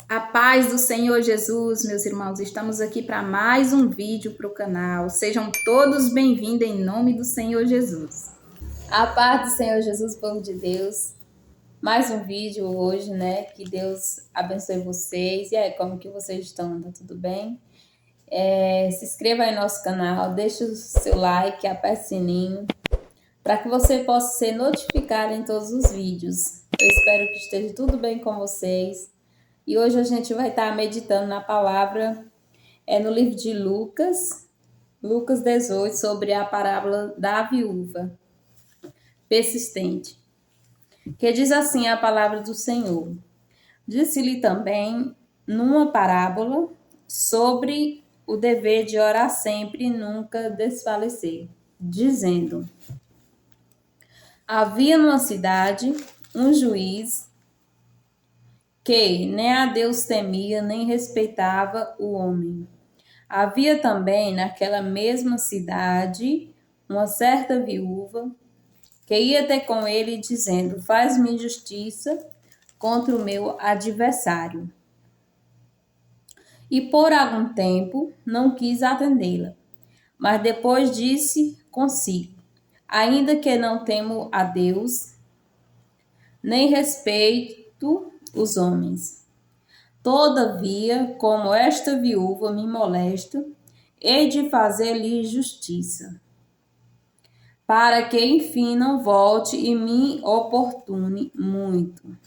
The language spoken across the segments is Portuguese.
A paz do Senhor Jesus, meus irmãos, estamos aqui para mais um vídeo para o canal. Sejam todos bem-vindos em nome do Senhor Jesus. A paz do Senhor Jesus, povo de Deus. Mais um vídeo hoje, né? Que Deus abençoe vocês. E aí, como que vocês estão? Tá tudo bem? Se inscreva aí no nosso canal, deixe o seu like, aperte o sininho, para que você possa ser notificado em todos os vídeos. Eu espero que esteja tudo bem com vocês. E hoje a gente vai estar meditando na palavra, no livro de Lucas 18, sobre a parábola da viúva persistente. Que diz assim a palavra do Senhor. Disse-lhe também numa parábola sobre o dever de orar sempre e nunca desfalecer, dizendo: havia numa cidade um juiz que nem a Deus temia, nem respeitava o homem. Havia também naquela mesma cidade uma certa viúva que ia ter com ele, dizendo: faz-me justiça contra o meu adversário. E por algum tempo não quis atendê-la, mas depois disse consigo: ainda que não temo a Deus, nem respeito os homens, todavia, como esta viúva me molesta, hei de fazer-lhe justiça, para que enfim não volte e me oportune muito.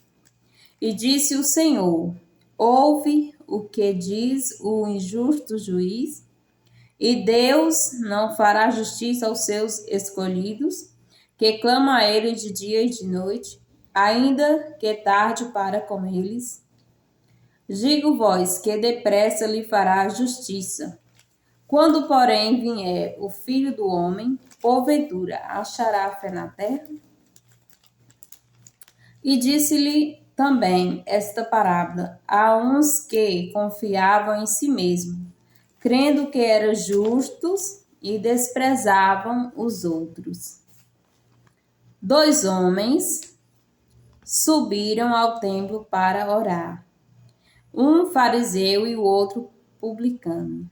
E disse o Senhor: ouve o que diz o injusto juiz, e Deus não fará justiça aos seus escolhidos, que clamam a ele de dia e de noite, ainda que tarde para com eles. Digo-vos que depressa lhe fará justiça. Quando, porém, vier o Filho do Homem, porventura achará fé na terra? E disse-lhe também esta parábola a uns que confiavam em si mesmos, crendo que eram justos e desprezavam os outros. 2 homens subiram ao templo para orar, um fariseu e o outro publicano.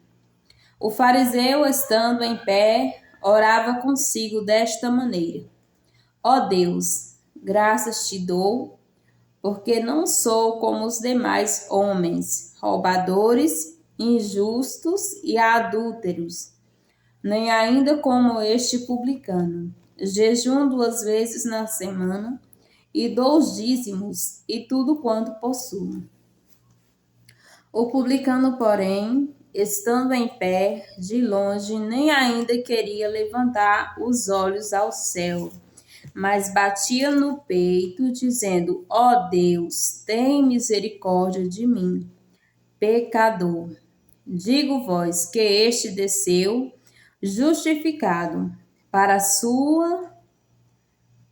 O fariseu, estando em pé, orava consigo desta maneira: ó Deus, graças te dou, porque não sou como os demais homens, roubadores, injustos e adúlteros, nem ainda como este publicano. Jejuo 2 vezes na semana e dou os dízimos e tudo quanto possuo. O publicano, porém, estando em pé, de longe, nem ainda queria levantar os olhos ao céu, mas batia no peito, dizendo: ó Deus, tem misericórdia de mim, pecador. Digo-vos que este desceu justificado para a sua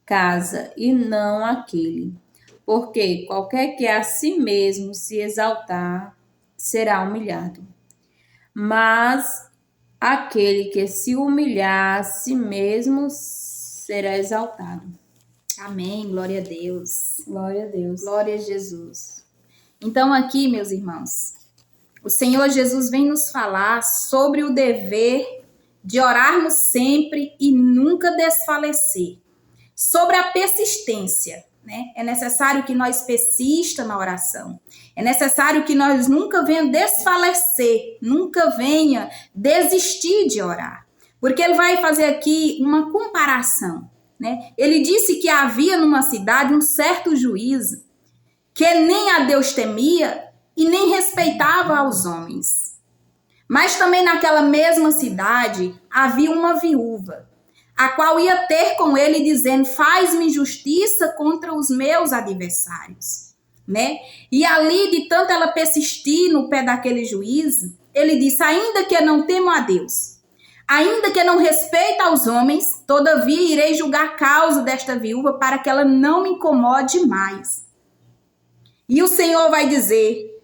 casa, e não aquele. Porque qualquer que a si mesmo se exaltar, será humilhado. Mas aquele que se humilhar a si mesmo será exaltado. Amém. Glória a Deus. Glória a Deus. Glória a Jesus. Então aqui, meus irmãos, o Senhor Jesus vem nos falar sobre o dever de orarmos sempre e nunca desfalecer. Sobre a persistência, né? É necessário que nós persista na oração. É necessário que nós nunca venha desfalecer, nunca venha desistir de orar. Porque ele vai fazer aqui uma comparação, né? Ele disse que havia numa cidade um certo juiz que nem a Deus temia e nem respeitava aos homens. Mas também naquela mesma cidade havia uma viúva, a qual ia ter com ele dizendo: faz-me justiça contra os meus adversários, né? E ali, de tanto ela persistir no pé daquele juiz, ele disse: ainda que eu não temo a Deus, ainda que eu não respeite aos homens, todavia irei julgar a causa desta viúva para que ela não me incomode mais. E o Senhor vai dizer: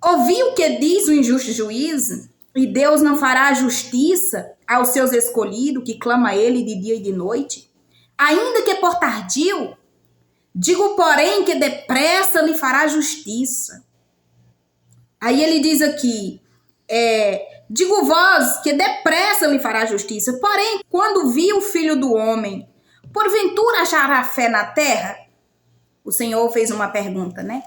ouvi o que diz o injusto juiz? E Deus não fará justiça aos seus escolhidos, que clama a ele de dia e de noite? Ainda que por tardio, digo, porém, que depressa lhe fará justiça. Aí ele diz aqui, digo vós que depressa lhe fará justiça, porém, quando vi o Filho do Homem, porventura achará fé na terra? O Senhor fez uma pergunta, né?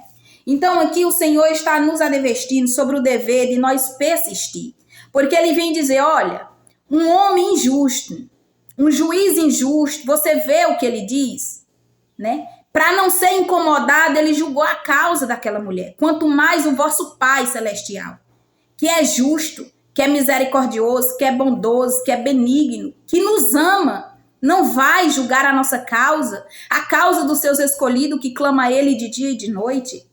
Então aqui o Senhor está nos advertindo sobre o dever de nós persistir. Porque ele vem dizer, olha, um homem injusto, um juiz injusto, você vê o que ele diz, né? Para não ser incomodado, ele julgou a causa daquela mulher. Quanto mais o vosso Pai Celestial, que é justo, que é misericordioso, que é bondoso, que é benigno, que nos ama, não vai julgar a nossa causa, a causa dos seus escolhidos que clama a ele de dia e de noite.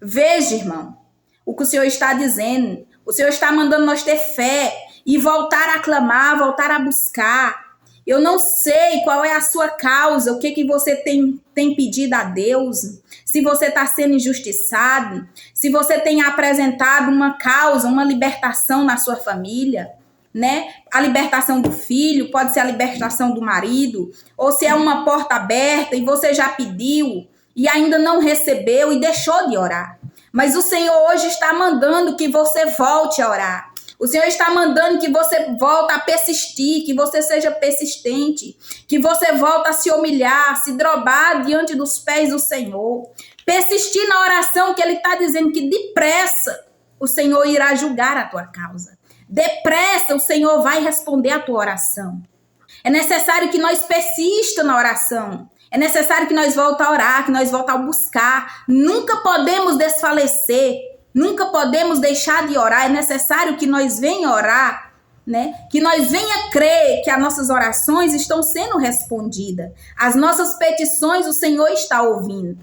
Veja, irmão, o que o Senhor está dizendo. O Senhor está mandando nós ter fé e voltar a clamar, voltar a buscar. Eu não sei qual é a sua causa, o que você tem pedido a Deus, se você está sendo injustiçado, se você tem apresentado uma causa, uma libertação na sua família, né? A libertação do filho, pode ser a libertação do marido, ou se é uma porta aberta e você já pediu e ainda não recebeu e deixou de orar. Mas o Senhor hoje está mandando que você volte a orar. O Senhor está mandando que você volte a persistir, que você seja persistente, que você volte a se humilhar, se drobar diante dos pés do Senhor. Persistir na oração que Ele está dizendo que depressa o Senhor irá julgar a tua causa. Depressa o Senhor vai responder a tua oração. É necessário que nós persista na oração. É necessário que nós voltemos a orar, que nós voltemos a buscar. Nunca podemos desfalecer. Nunca podemos deixar de orar. É necessário que nós venha orar, né? Que nós venha crer que as nossas orações estão sendo respondidas. As nossas petições o Senhor está ouvindo,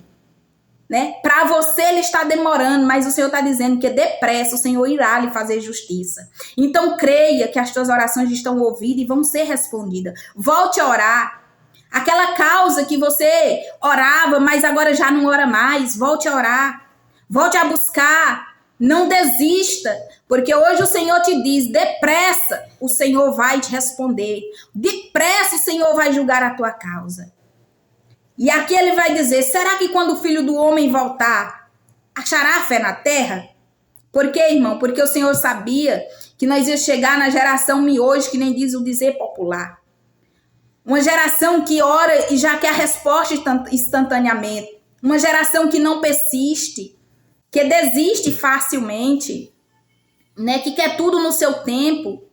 né? Para você ele está demorando, mas o Senhor está dizendo que depressa o Senhor irá lhe fazer justiça. Então creia que as tuas orações estão ouvidas e vão ser respondidas. Volte a orar. Aquela causa que você orava, mas agora já não ora mais, volte a orar. Volte a buscar, não desista, porque hoje o Senhor te diz, depressa o Senhor vai te responder, depressa o Senhor vai julgar a tua causa. E aqui ele vai dizer, será que quando o Filho do Homem voltar, achará fé na terra? Por quê, irmão? Porque o Senhor sabia que nós ia chegar na geração miojo, que nem diz o dizer popular. Uma geração que ora e já quer a resposta instantaneamente. Uma geração que não persiste, que desiste facilmente, né? Que quer tudo no seu tempo.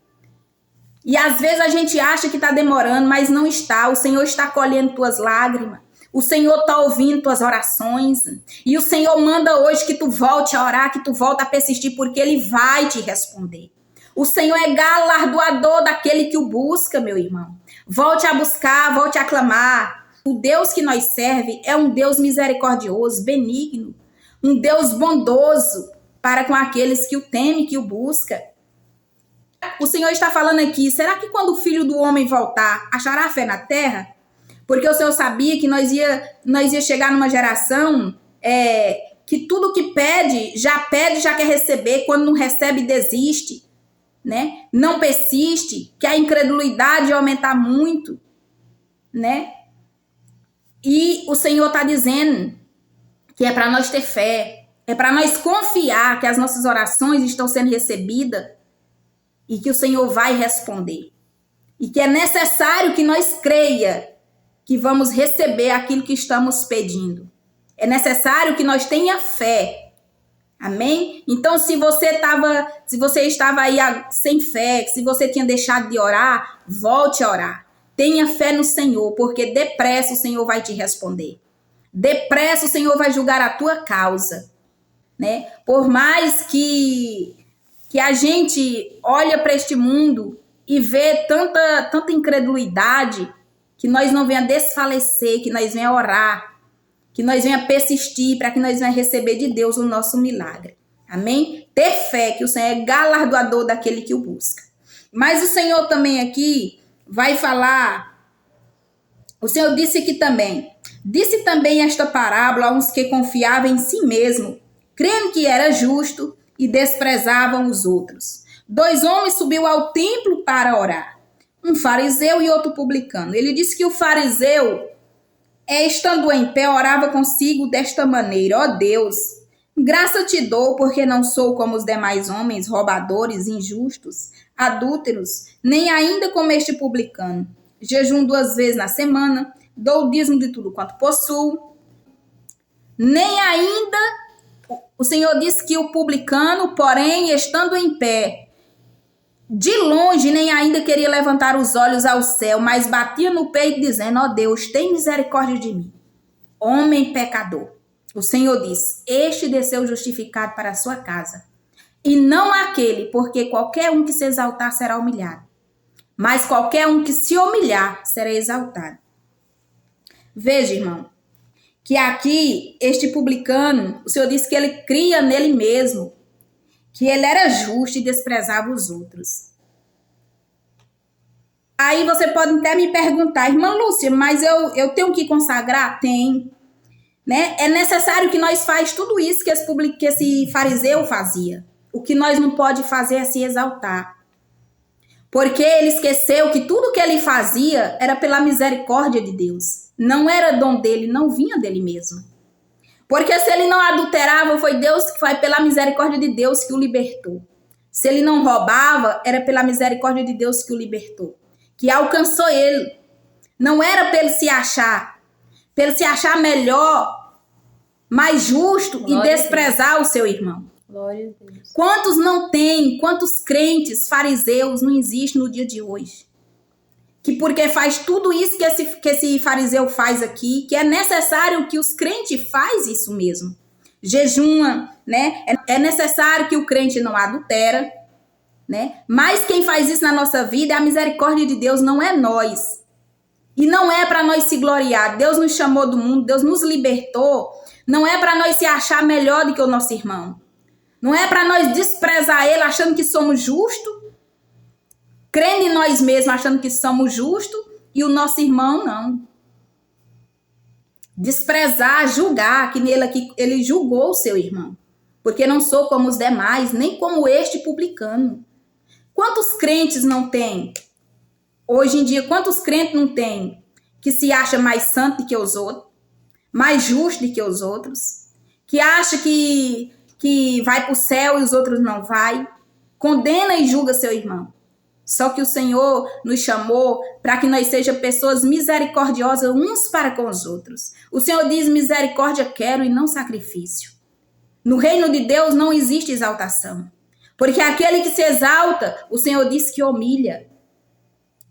E às vezes a gente acha que está demorando, mas não está. O Senhor está colhendo tuas lágrimas. O Senhor está ouvindo tuas orações. E o Senhor manda hoje que tu volte a orar, que tu volte a persistir, porque Ele vai te responder. O Senhor é galardoador daquele que o busca, meu irmão. Volte a buscar, volte a clamar. O Deus que nós serve é um Deus misericordioso, benigno. Um Deus bondoso para com aqueles que o temem, que o buscam. O Senhor está falando aqui, será que quando o Filho do Homem voltar, achará fé na terra? Porque o Senhor sabia que nós ia chegar numa geração que tudo que pede, já quer receber, quando não recebe, desiste, né? Não persiste, que a incredulidade ia aumentar muito, né? E o Senhor está dizendo que é para nós ter fé, é para nós confiar que as nossas orações estão sendo recebidas e que o Senhor vai responder. E que é necessário que nós creia que vamos receber aquilo que estamos pedindo. É necessário que nós tenha fé. Amém? Então, se você estava aí sem fé, se você tinha deixado de orar, volte a orar. Tenha fé no Senhor, porque depressa o Senhor vai te responder. Depressa o Senhor vai julgar a tua causa, né? Por mais que a gente olha para este mundo e vê tanta incredulidade, que nós não venha desfalecer, que nós venha orar, que nós venha persistir, para que nós venha receber de Deus o nosso milagre. Amém? Ter fé, que o Senhor é galardoador daquele que o busca. Mas o Senhor também aqui vai falar, o Senhor disse também esta parábola a uns que confiavam em si mesmo, crendo que era justo e desprezavam os outros. 2 homens subiu ao templo para orar, um fariseu e outro publicano. Ele disse que o fariseu, estando em pé, orava consigo desta maneira: ó Deus, Graça te dou, porque não sou como os demais homens, roubadores, injustos, adúlteros, nem ainda como este publicano. Jejum 2 vezes na semana, dou o dízimo de tudo quanto possuo. Nem ainda, o Senhor disse que o publicano, porém, estando em pé, de longe nem ainda queria levantar os olhos ao céu, mas batia no peito dizendo: ó Deus, tem misericórdia de mim, homem pecador. O Senhor diz: este desceu justificado para a sua casa, e não aquele, porque qualquer um que se exaltar será humilhado, mas qualquer um que se humilhar será exaltado. Veja, irmão, que aqui este publicano, o Senhor disse que ele cria nele mesmo, que ele era justo e desprezava os outros. Aí você pode até me perguntar: irmã Lúcia, mas eu tenho que consagrar? Tem. Né? É necessário que nós façamos tudo isso que esse fariseu fazia. O que nós não pode fazer é se exaltar. Porque ele esqueceu que tudo que ele fazia era pela misericórdia de Deus. Não era dom dele, não vinha dele mesmo. Porque se ele não adulterava, foi pela misericórdia de Deus que o libertou. Se ele não roubava, era pela misericórdia de Deus que o libertou, que alcançou ele. Não era para ele se achar melhor, mais justo, glória, e desprezar o seu irmão. Glória a Deus. Quantos não tem, quantos crentes fariseus não existem no dia de hoje? Que porque faz tudo isso que esse fariseu faz aqui, que é necessário que os crentes fazem isso mesmo. Jejuma, né? É necessário que o crente não adultera, né? Mas quem faz isso na nossa vida é a misericórdia de Deus, não é nós. E não é para nós se gloriar. Deus nos chamou do mundo, Deus nos libertou. Não é para nós se achar melhor do que o nosso irmão. Não é para nós desprezar ele achando que somos justos, crendo em nós mesmos achando que somos justos, e o nosso irmão não. Desprezar, julgar, que nele aqui ele julgou o seu irmão. Porque não sou como os demais, nem como este publicano. Quantos crentes não tem? Hoje em dia, quantos crentes não tem que se acha mais santo do que os outros, mais justo do que os outros, que acha que vai para o céu e os outros não vai, condena e julga seu irmão. Só que o Senhor nos chamou para que nós sejamos pessoas misericordiosas uns para com os outros. O Senhor diz: misericórdia quero e não sacrifício. No reino de Deus não existe exaltação, porque aquele que se exalta, o Senhor diz que humilha.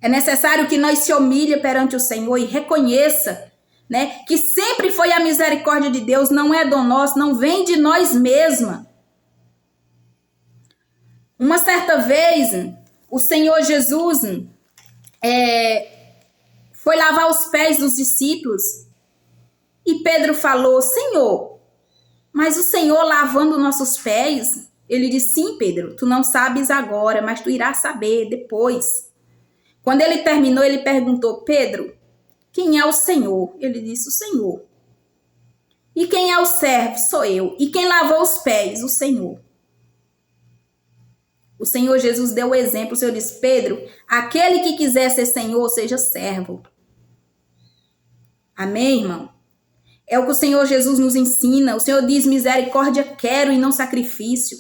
É necessário que nós se humilhe perante o Senhor e reconheça, né, que sempre foi a misericórdia de Deus, não é do nosso, não vem de nós mesmas. Uma certa vez, o Senhor Jesus foi lavar os pés dos discípulos e Pedro falou: Senhor, mas o Senhor lavando nossos pés? Ele disse: sim, Pedro, tu não sabes agora, mas tu irás saber depois. Quando ele terminou, ele perguntou: Pedro, quem é o Senhor? Ele disse: o Senhor. E quem é o servo? Sou eu. E quem lavou os pés? O Senhor. O Senhor Jesus deu o exemplo. O Senhor disse: Pedro, aquele que quiser ser Senhor, seja servo. Amém, irmão? É o que o Senhor Jesus nos ensina. O Senhor diz: misericórdia quero e não sacrifício.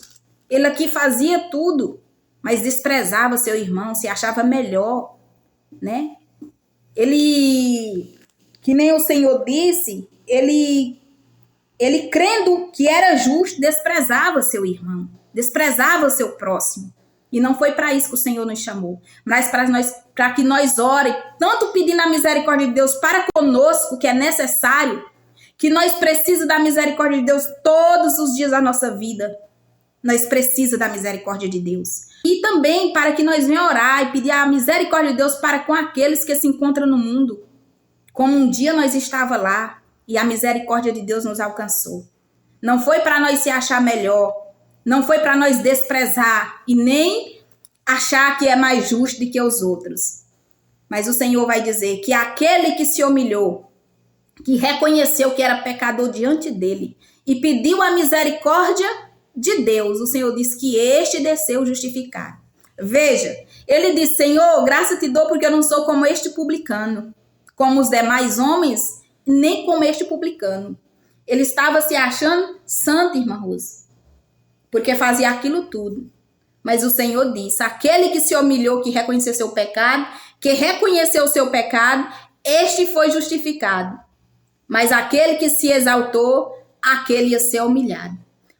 Ele aqui fazia tudo, mas desprezava seu irmão, se achava melhor, né? Ele, que nem o Senhor disse, ele crendo que era justo, desprezava seu irmão, desprezava seu próximo. E não foi para isso que o Senhor nos chamou, mas para que nós orem, tanto pedindo a misericórdia de Deus para conosco, que é necessário, que nós precisamos da misericórdia de Deus todos os dias da nossa vida. Nós precisamos da misericórdia de Deus. E também para que nós venhamos orar e pedir a misericórdia de Deus para com aqueles que se encontram no mundo. Como um dia nós estávamos lá e a misericórdia de Deus nos alcançou. Não foi para nós se achar melhor. Não foi para nós desprezar e nem achar que é mais justo do que os outros. Mas o Senhor vai dizer que aquele que se humilhou, que reconheceu que era pecador diante dele e pediu a misericórdia de Deus, o Senhor disse que este desceu justificado. Veja, ele disse: Senhor, graça te dou porque eu não sou como este publicano, como os demais homens, nem como este publicano. Ele estava se achando santo, irmã Rose, porque fazia aquilo tudo. Mas o Senhor disse, aquele que se humilhou, que reconheceu seu pecado, este foi justificado. Mas aquele que se exaltou, aquele ia ser humilhado.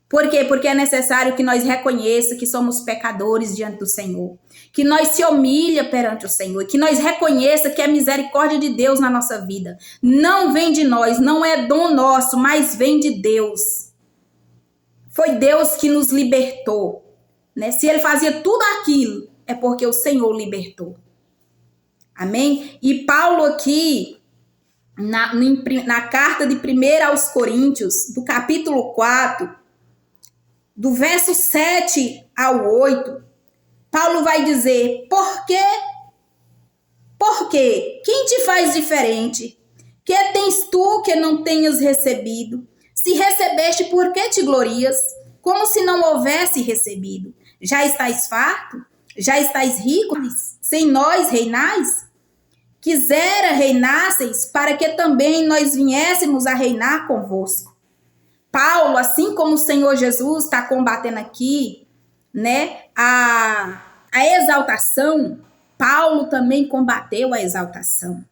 Por quê? Porque é necessário que nós reconheçamos que somos pecadores diante do Senhor. Que nós se humilha perante o Senhor. Que nós reconheçamos que a misericórdia de Deus na nossa vida não vem de nós, não é dom nosso, mas vem de Deus. Foi Deus que nos libertou. Né? Se ele fazia tudo aquilo, é porque o Senhor libertou. Amém? E Paulo aqui, na carta de 1 aos Coríntios, do capítulo 4, do verso 7 ao 8, Paulo vai dizer, por quê? Por quê? Quem te faz diferente? Que tens tu que não tenhas recebido? Se recebeste, por que te glorias? Como se não houvesse recebido. Já estais farto? Já estais rico? Sem nós reinais? Quisera reinasseis, para que também nós viéssemos a reinar convosco. Paulo, assim como o Senhor Jesus está combatendo aqui, né, a exaltação, Paulo também combateu a exaltação.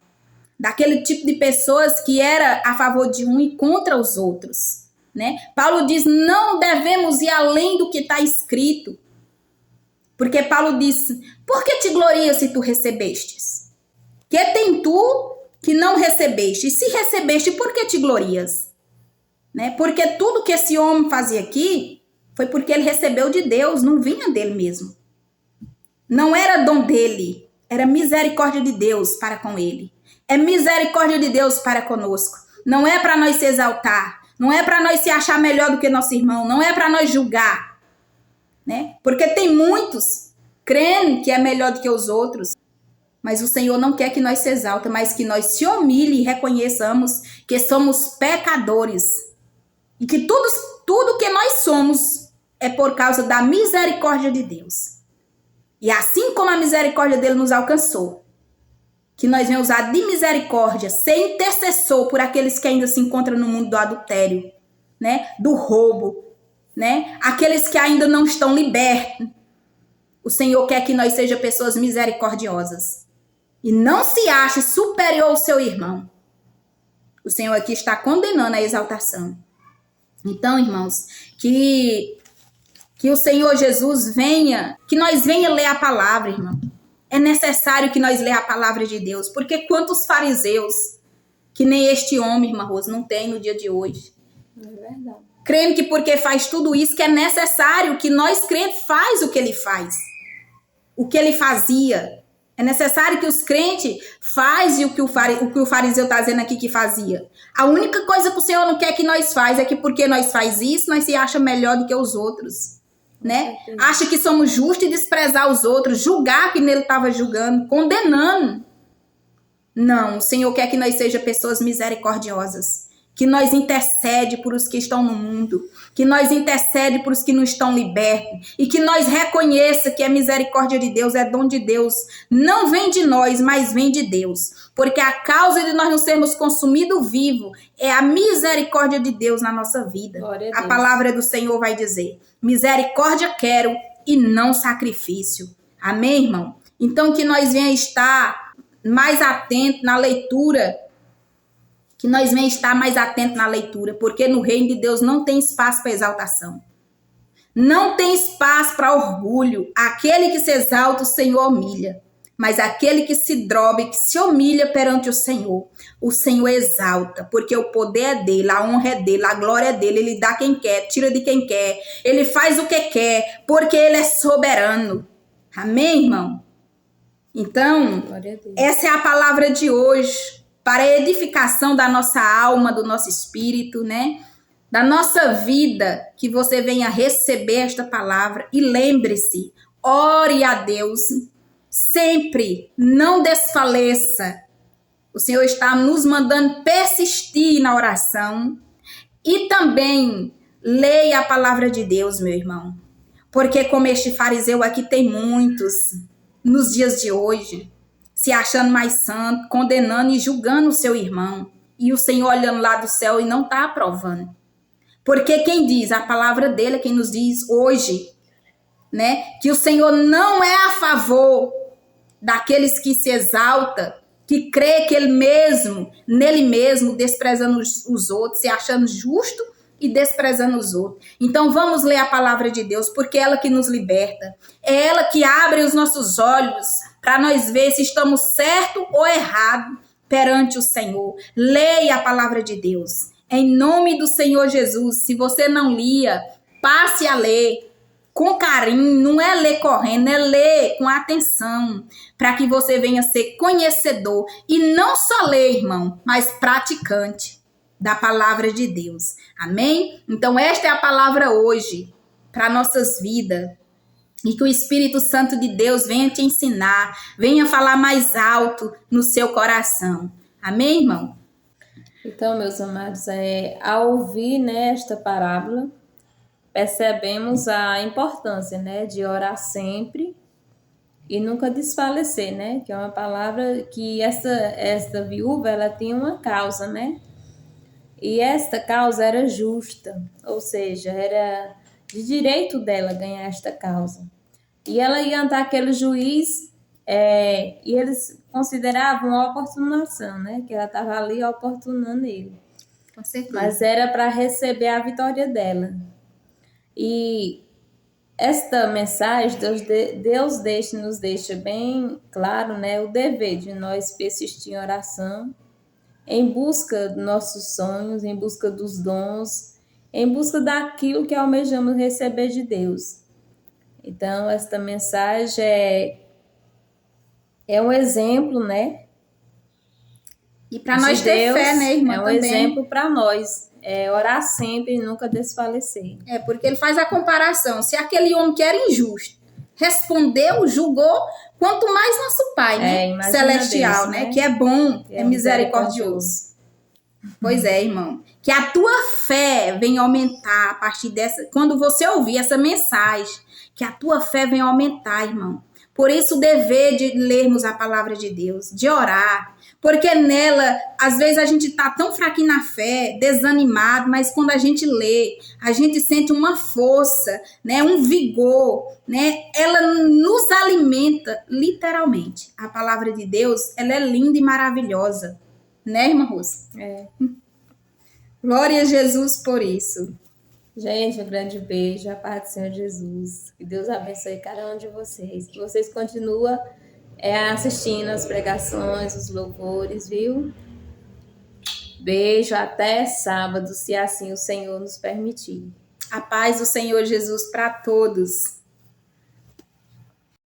Daquele tipo de pessoas que era a favor de um e contra os outros. Né? Paulo diz, não devemos ir além do que está escrito. Porque Paulo disse, por que te glorias se tu recebestes? Que tem tu que não recebeste. E se recebeste, por que te glorias? Né? Porque tudo que esse homem fazia aqui foi porque ele recebeu de Deus, não vinha dele mesmo. Não era dom dele, era misericórdia de Deus para com ele. É misericórdia de Deus para conosco. Não é para nós se exaltar, não é para nós se achar melhor do que nosso irmão, não é para nós julgar. Né? Porque tem muitos crendo que é melhor do que os outros. Mas o Senhor não quer que nós se exaltem, mas que nós se humilhe e reconheçamos que somos pecadores. E que tudo que nós somos é por causa da misericórdia de Deus. E assim como a misericórdia dele nos alcançou, que nós venhamos usar de misericórdia, ser intercessor por aqueles que ainda se encontram no mundo do adultério, né? Do roubo, né? Aqueles que ainda não estão libertos. O Senhor quer que nós sejamos pessoas misericordiosas. E não se ache superior ao seu irmão. O Senhor aqui está condenando a exaltação. Então, irmãos, que o Senhor Jesus venha, que nós venha ler a palavra, irmão. É necessário que nós leia a palavra de Deus. Porque quantos fariseus, que nem este homem, irmã Rosa, não tem no dia de hoje. É verdade. Crendo que porque faz tudo isso, que é necessário que nós crentes faz o que ele faz. O que ele fazia. É necessário que os crentes façam o que o fariseu está dizendo aqui que fazia. A única coisa que o Senhor não quer que nós faz é que porque nós faz isso, nós se acha melhor do que os outros. Né? Acha que somos justos e desprezar os outros, julgar que nele estava julgando, condenando. Não, o Senhor quer que nós sejamos pessoas misericordiosas. Que nós intercede por os que estão no mundo, que nós intercede por os que não estão libertos, e que nós reconheça que a misericórdia de Deus é dom de Deus, não vem de nós, mas vem de Deus, porque a causa de nós não sermos consumidos vivo é a misericórdia de Deus na nossa vida. A palavra do Senhor vai dizer, misericórdia quero e não sacrifício. Amém, irmão? Então que nós venhamos estar mais atentos na leitura, que nós venhamos estar mais atentos na leitura, porque no reino de Deus não tem espaço para exaltação. Não tem espaço para orgulho. Aquele que se exalta, o Senhor humilha. Mas aquele que se droba e que se humilha perante o Senhor exalta, porque o poder é dele, a honra é dele, a glória é dele, ele dá quem quer, tira de quem quer, ele faz o que quer, porque ele é soberano. Amém, irmão? Então, essa é a palavra de hoje, para a edificação da nossa alma, do nosso espírito, né? Da nossa vida, que você venha receber esta palavra. E lembre-se, ore a Deus, sempre, não desfaleça. O Senhor está nos mandando persistir na oração. E também, leia a palavra de Deus, meu irmão. Porque como este fariseu aqui tem muitos, nos dias de hoje, se achando mais santo, condenando e julgando o seu irmão. e o Senhor olhando lá do céu e não está aprovando. Porque quem diz, a palavra dele é quem nos diz hoje, né, que o Senhor não é a favor daqueles que se exaltam, que crê que nele mesmo, desprezando os outros, se achando justo e desprezando os outros. Então vamos ler a palavra de Deus, porque é ela que nos liberta. É ela que abre os nossos olhos para nós ver se estamos certo ou errado perante o Senhor. Leia a palavra de Deus. Em nome do Senhor Jesus, se você não lia, passe a ler com carinho, não é ler correndo, é ler com atenção, para que você venha ser conhecedor e não só ler, irmão, mas praticante da palavra de Deus. Amém? Então esta é a palavra hoje para nossas vidas. E que o Espírito Santo de Deus venha te ensinar, venha falar mais alto no seu coração. Amém, irmão? Então, meus amados, ao ouvir, né, esta parábola, percebemos a importância, né, de orar sempre e nunca desfalecer, né? Que é uma palavra que esta viúva, ela tinha uma causa, né? E esta causa era justa, ou seja, era de direito dela ganhar esta causa. E ela ia ante aquele juiz, e eles consideravam uma oportunação, né? Que ela estava ali oportunando ele. Com certeza. Mas era para receber a vitória dela. E esta mensagem, Deus nos deixa bem claro, né, o dever de nós persistir em oração, em busca dos nossos sonhos, em busca dos dons, em busca daquilo que almejamos receber de Deus. Então, esta mensagem é um exemplo, né? E para nós ter fé, né, irmã? É um também. exemplo para nós. Orar sempre e nunca desfalecer. Porque ele faz a comparação. Se aquele homem que era injusto respondeu, julgou, quanto mais nosso Pai, né? Celestial, Deus, né? Que é bom, é misericordioso. Pois é, irmão. Que a tua fé venha aumentar a partir dessa... Quando você ouvir essa mensagem, que a tua fé venha aumentar, irmão. Por isso o dever de lermos a palavra de Deus, de orar. Porque nela, às vezes a gente tá tão fraquinho na fé, desanimado, mas quando a gente lê, a gente sente uma força, né, um vigor, né? Ela nos alimenta, literalmente. A palavra de Deus, ela é linda e maravilhosa. Né, irmã Rosa? Glória a Jesus por isso. Gente, um grande beijo, a paz do Senhor Jesus. Que Deus abençoe cada um de vocês. Que vocês continuem assistindo as pregações, os louvores, viu? Beijo, até sábado, se assim o Senhor nos permitir. A paz do Senhor Jesus para todos.